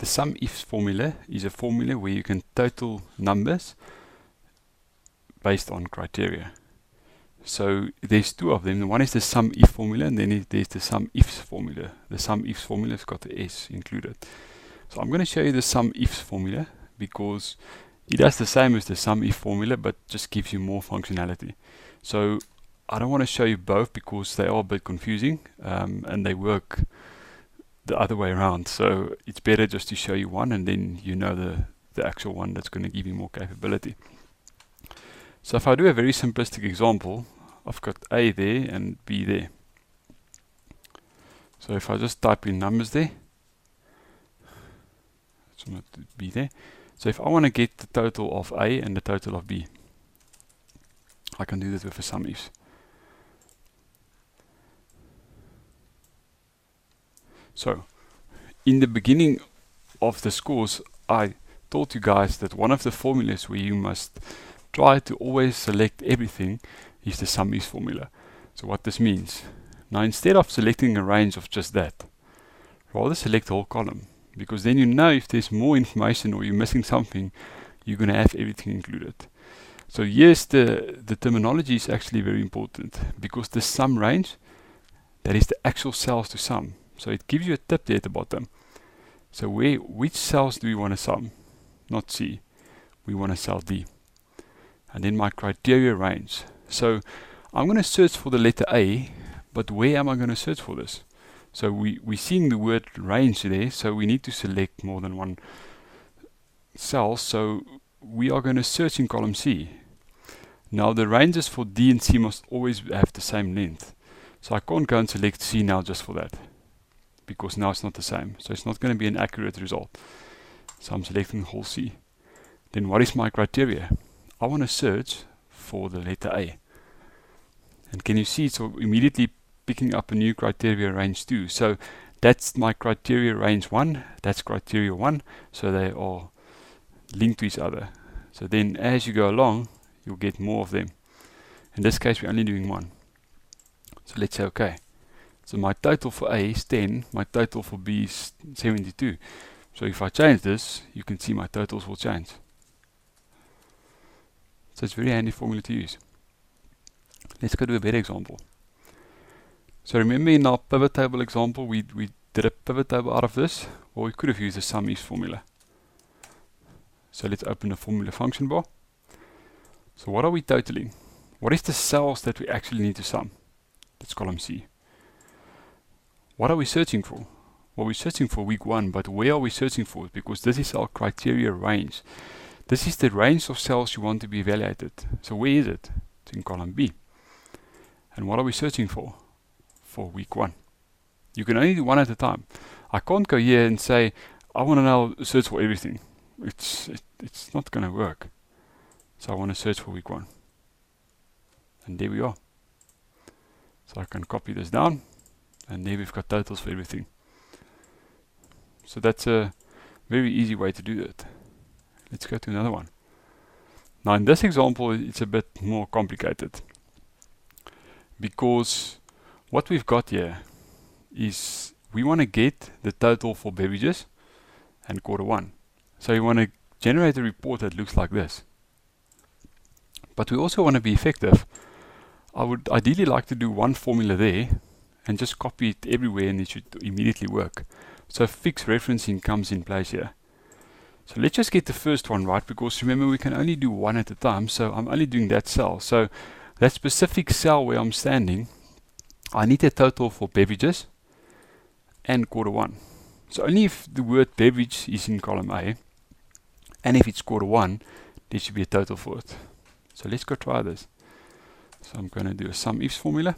The Sumifs formula is a formula where you can total numbers based on criteria. So there's two of them. One is the Sumif formula, and then there's the Sumifs formula. The Sumifs formula has got the S included. So I'm going to show you the Sumifs formula because it does the same as the Sumif formula, but just gives you more functionality. So I don't want to show you both because they are a bit confusing, and they work the other way around. So it's better just to show you one, and then you know the actual one that's going to give you more capability. So if I do a very simplistic example, I've got A there and B there. So if I just type in numbers there, so not B there. So if I want to get the total of A and the total of B, I can do that with a Sumifs. So in the beginning of this course, I told you guys that one of the formulas where you must try to always select everything is the Sumifs formula. So what this means, now instead of selecting a range of just that, rather select the whole column, because then you know if there's more information or you're missing something, you're going to have everything included. So yes, the terminology is actually very important, because the sum range, that is the actual cells to sum. So it gives you a tip there at the bottom. So which cells do we want to sum? Not C, we want to cell D. And then my criteria range. So I'm going to search for the letter A, but where am I going to search for this? So we're seeing the word range there, so we need to select more than one cell. So we are going to search in column C. Now the ranges for D and C must always have the same length. So I can't go and select C now just for that, because now it's not the same. So it's not going to be an accurate result. So I'm selecting whole C. Then what is my criteria? I want to search for the letter A. And can you see it's immediately picking up a new criteria range 2. So that's my criteria range 1, that's criteria 1, so they are linked to each other. So then as you go along, you'll get more of them. In this case, we're only doing 1. So let's say OK. So my total for A is 10, my total for B is 72. So if I change this, you can see my totals will change. So it's a very handy formula to use. Let's go to a better example. So remember in our pivot table example, we did a pivot table out of this, or we could have used the Sumifs formula. So let's open the formula function bar. So what are we totaling? What is the cells that we actually need to sum? That's column C. What are we searching for? Well, we're searching for week 1, but where are we searching for? Because this is our criteria range. This is the range of cells you want to be evaluated. So where is it? It's in column B. And what are we searching for? For week 1. You can only do one at a time. I can't go here and say, I want to now search for everything. It's not going to work. So I want to search for week 1. And there we are. So I can copy this down, and there we've got totals for everything. So that's a very easy way to do that. Let's go to another one. Now in this example, it's a bit more complicated, because what we've got here is we want to get the total for beverages and quarter 1. So you want to generate a report that looks like this. But we also want to be effective. I would ideally like to do one formula there and just copy it everywhere, and it should immediately work. So fixed referencing comes in place here. So let's just get the first one right, because remember we can only do one at a time, so I'm only doing that cell. So that specific cell where I'm standing, I need a total for beverages and quarter 1. So only if the word beverage is in column A, and if it's quarter 1, there should be a total for it. So let's go try this. So I'm going to do a Sumifs formula.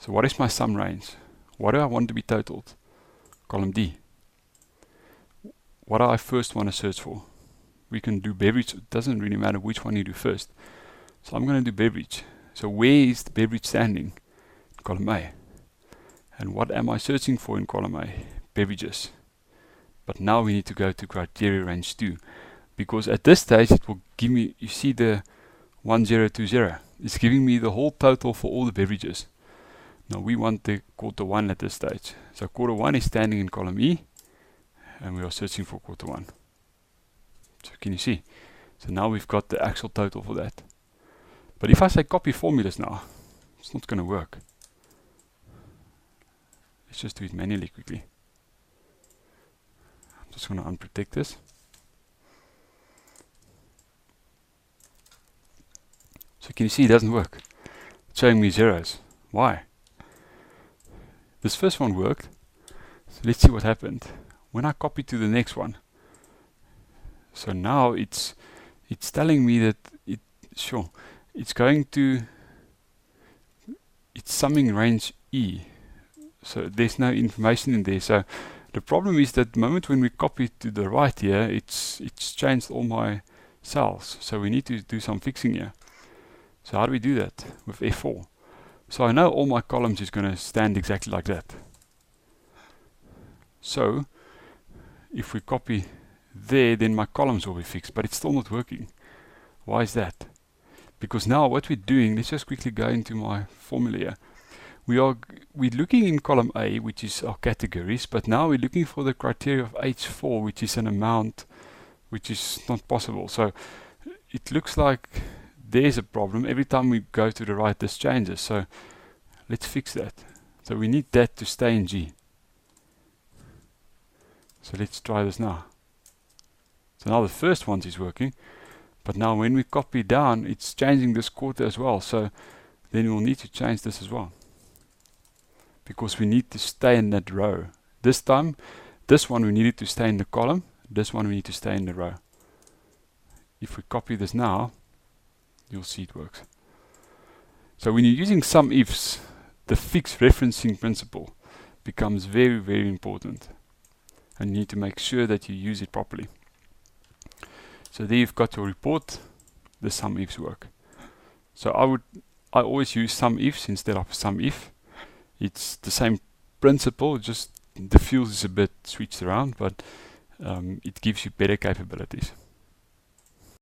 So what is my sum range? What do I want to be totaled? Column D. What do I first want to search for? We can do beverage. It doesn't really matter which one you do first. So I'm going to do beverage. So where is the beverage standing? Column A. And what am I searching for in column A? Beverages. But now we need to go to criteria range 2, because at this stage it will give me, you see the 1020, it's giving me the whole total for all the beverages. Now we want the quarter 1 at this stage. So quarter 1 is standing in column E, and we are searching for quarter 1. So can you see? So now we've got the actual total for that. But if I say copy formulas now, it's not going to work. Let's just do it manually quickly. I'm just going to unprotect this. So can you see it doesn't work? It's showing me zeros. Why? This first one worked. So let's see what happened when I copy to the next one. So now it's telling me that it's going to, it's summing range E. So there's no information in there. So the problem is that the moment when we copy to the right here, it's changed all my cells. So we need to do some fixing here. So how do we do that? With F4. So I know all my columns is going to stand exactly like that. So if we copy there, then my columns will be fixed, but it's still not working. Why is that? Because now what we're doing, let's just quickly go into my formula here. We're looking in column A, which is our categories, but now we're looking for the criteria of H4, which is an amount which is not possible. So it looks like there's a problem. Every time we go to the right, this changes. So let's fix that. So we need that to stay in G. So let's try this now. So now the first one is working, but now when we copy down, it's changing this quarter as well. So then we'll need to change this as well, because we need to stay in that row. This time, this one we needed to stay in the column, this one we need to stay in the row. If we copy this now, you'll see it works. So when you're using Sumifs, the fixed referencing principle becomes very, very important, and you need to make sure that you use it properly. So there you've got your report, the Sumifs work. So I always use Sumifs instead of Sumif. It's the same principle, just the fields is a bit switched around, but it gives you better capabilities.